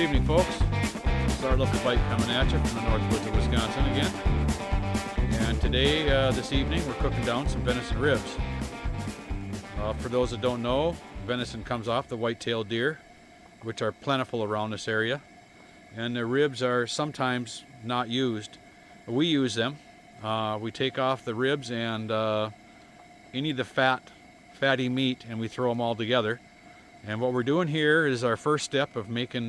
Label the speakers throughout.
Speaker 1: Good evening, folks. It's our local bite coming at you from the northwoods of Wisconsin again. And today, this evening, we're cooking down some venison ribs. For those that don't know, venison comes off the white-tailed deer, which are plentiful around this area. And the ribs are sometimes not used. We use them. We take off the ribs and any of the fatty meat, and we throw them all together. And what we're doing here is our first step of making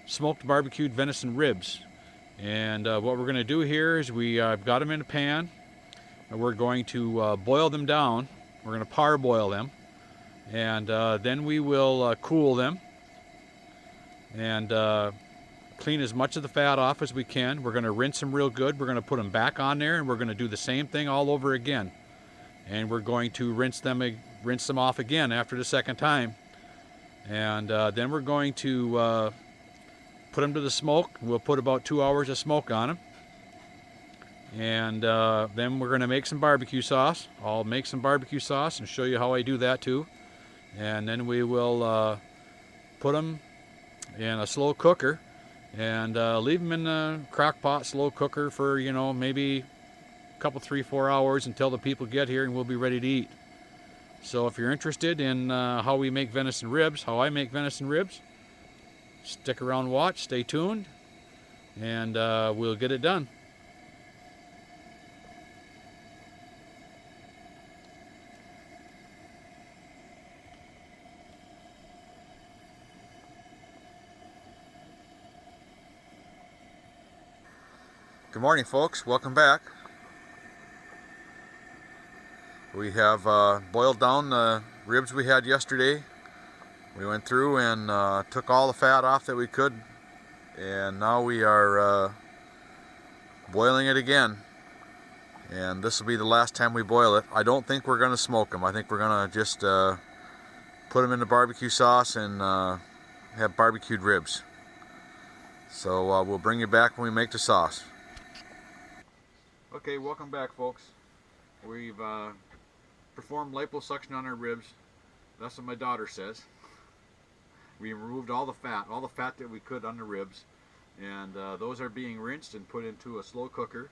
Speaker 1: smoked barbecued venison ribs. And what we're going to do here is I've got them in a pan, and we're going to boil them down. We're going to parboil them, and then we will cool them and clean as much of the fat off as we can. We're going to rinse them real good. We're going to put them back on there, and we're going to do the same thing all over again. And we're going to rinse them off again after the second time. And then we're going to put them to the smoke. We'll put about 2 hours of smoke on them. And then we're going to make some barbecue sauce. I'll make some barbecue sauce and show you how I do that too. And then we will put them in a slow cooker and leave them in the Crockpot slow cooker for, maybe a couple, 3-4 hours until the people get here and we'll be ready to eat. So if you're interested in how we make venison ribs, how I make venison ribs, stick around, watch, stay tuned, and we'll get it done. Good morning, folks. Welcome back. We have boiled down the ribs we had yesterday. We went through and took all the fat off that we could, and now we are boiling it again. And this will be the last time we boil it. I don't think we're going to smoke them. I think we're going to just put them in the barbecue sauce and have barbecued ribs. So we'll bring you back when we make the sauce. Okay, welcome back, folks. We've performed liposuction on our ribs. That's what my daughter says. We removed all the fat that we could on the ribs, and those are being rinsed and put into a slow cooker.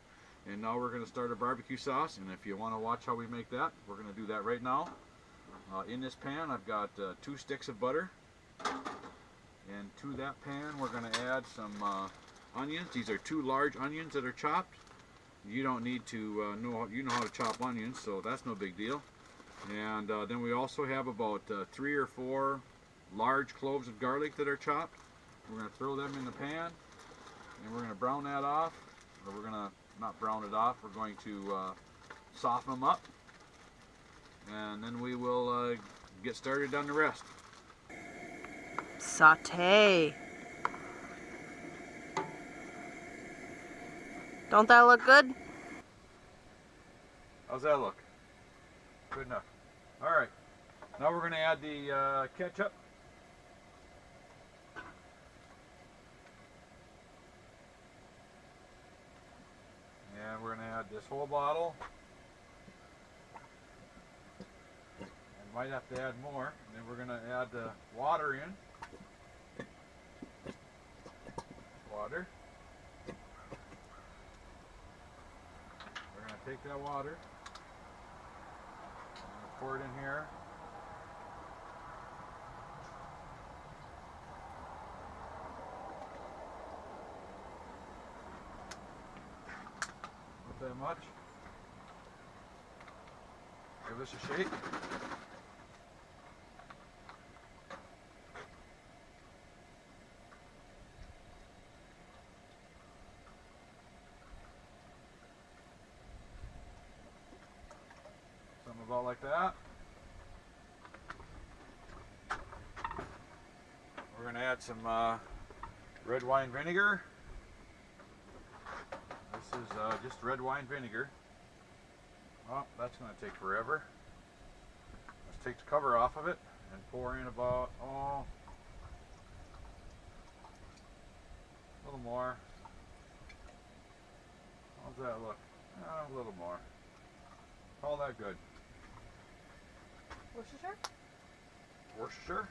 Speaker 1: And now we're going to start a barbecue sauce, and if you want to watch how we make that, we're going to do that right now. In this pan, I've got 2 sticks of butter, and to that pan we're going to add some onions. These are 2 large onions that are chopped. You don't need to know how to chop onions, so that's no big deal. And then we also have about 3 or 4 large cloves of garlic that are chopped. We're going to throw them in the pan, and we're going to brown that off. Or we're going to not brown it off, we're going to soften them up. And then we will get started on the rest.
Speaker 2: Saute. Don't that look good?
Speaker 1: How's that look? Good enough. Alright, now we're going to add the ketchup. And we're going to add this whole bottle. And might have to add more. And then we're going to add the water in. Water. We're going to take that water. Pour it in here. Not that much. Give this a shake. Something about like that. We're going to add some red wine vinegar. This is just red wine vinegar. Oh, that's going to take forever. Let's take the cover off of it and pour in about, a little more. How's that look? A little more. Call that good.
Speaker 2: Worcestershire?
Speaker 1: Worcestershire.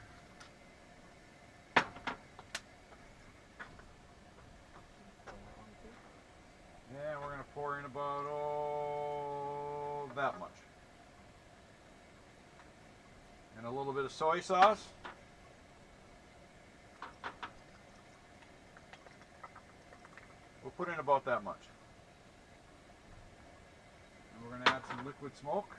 Speaker 1: pour in about, that much. And a little bit of soy sauce. We'll put in about that much. And we're going to add some liquid smoke.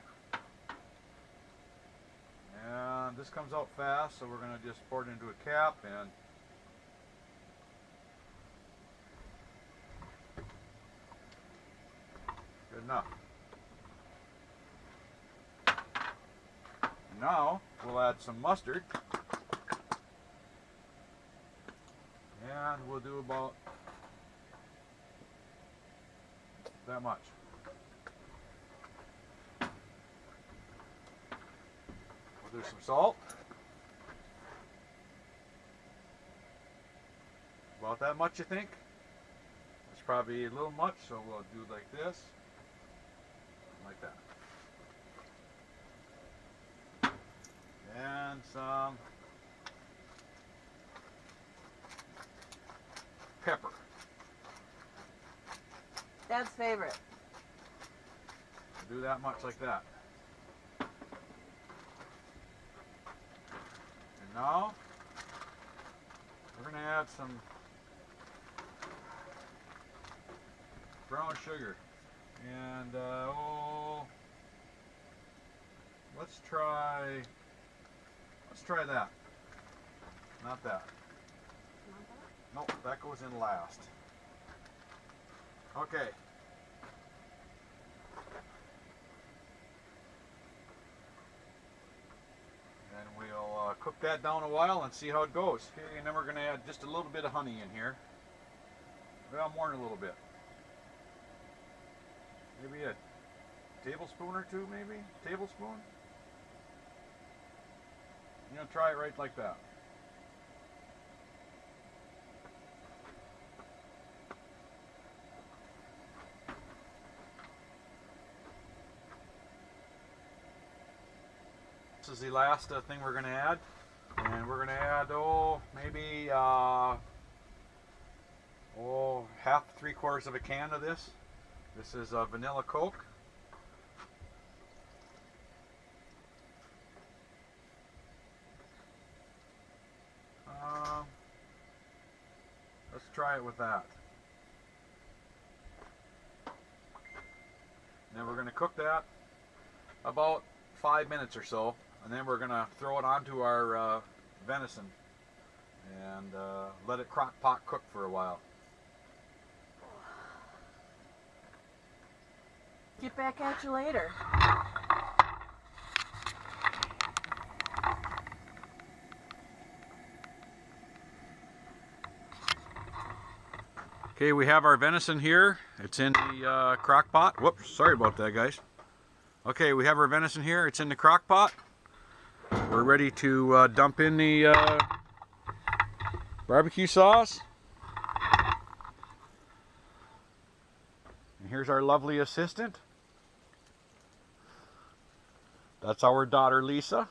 Speaker 1: And this comes out fast, so we're going to just pour it into a cap and good enough. Now we'll add some mustard, and we'll do about that much. We'll do some salt, about that much, you think? It's probably a little much, so we'll do like this, like that. And some pepper.
Speaker 2: Dad's favorite.
Speaker 1: We'll do that much like that. And now we're going to add some brown sugar. And let's try that. Not that. Nope, that goes in last. Okay. And we'll cook that down a while and see how it goes. Okay, and then we're going to add just a little bit of honey in here. Well, more than a little bit. Maybe a tablespoon or two, maybe? Tablespoon? You know, try it right like that. This is the last thing we're going to add, and we're going to add maybe half, 3/4 of a can of this. This is vanilla Coke. Let's try it with that. Then we're going to cook that about 5 minutes or so, and then we're going to throw it onto our venison and let it crock pot cook for a while.
Speaker 2: Get back at you later.
Speaker 1: Okay, we have our venison here. It's in the crock pot. Whoops, sorry about that, guys. Okay, we have our venison here. It's in the crock pot. We're ready to dump in the barbecue sauce. And here's our lovely assistant. That's our daughter, Lisa.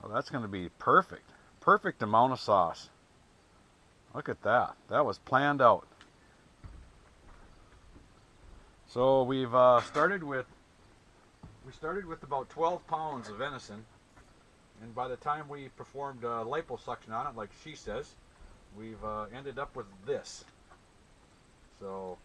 Speaker 1: Oh, that's going to be perfect. Perfect amount of sauce. Look at that. That was planned out. So we've started with about 12 pounds of venison, and by the time we performed liposuction on it, like she says, we've ended up with this. So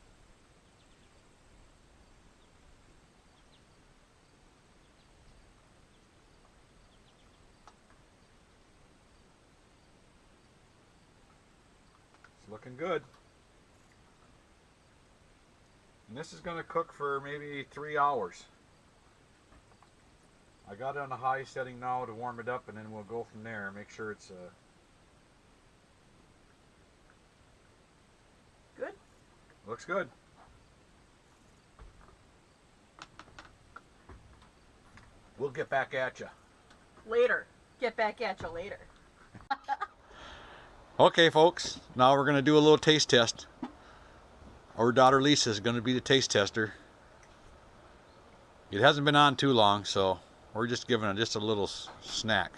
Speaker 1: it's looking good. And this is going to cook for maybe 3 hours. I got it on a high setting now to warm it up, and then we'll go from there. Make sure it's
Speaker 2: good.
Speaker 1: Looks good. We'll get back at you
Speaker 2: Later. Get back at you later.
Speaker 1: Okay, folks. Now we're going to do a little taste test. Our daughter Lisa is going to be the taste tester. It hasn't been on too long, so we're just giving it just a little snack.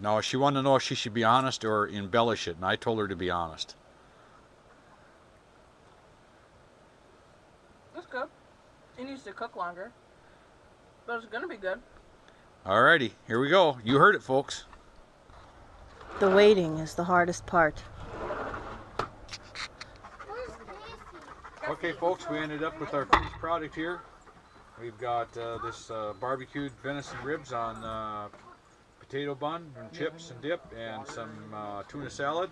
Speaker 1: No, she wanted to know if she should be honest or embellish it, and I told her to be honest.
Speaker 2: It's good. It needs to cook longer. But it's gonna be good.
Speaker 1: Alrighty, here we go. You heard it, folks.
Speaker 2: The waiting is the hardest part.
Speaker 1: Okay, folks, we ended up with our finished product here. We've got this barbecued venison ribs on potato bun and chips and dip and some tuna salad.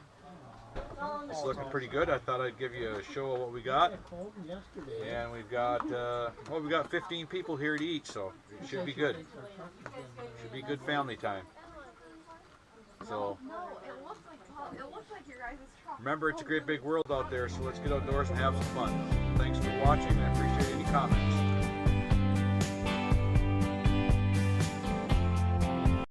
Speaker 1: It's looking pretty good. I thought I'd give you a show of what we got. And we've got, well, we've got 15 people here to eat, so it should be good. Should be good family time. So, remember, it's a great big world out there, so let's get outdoors and have some fun. Thanks for watching. I appreciate any comments.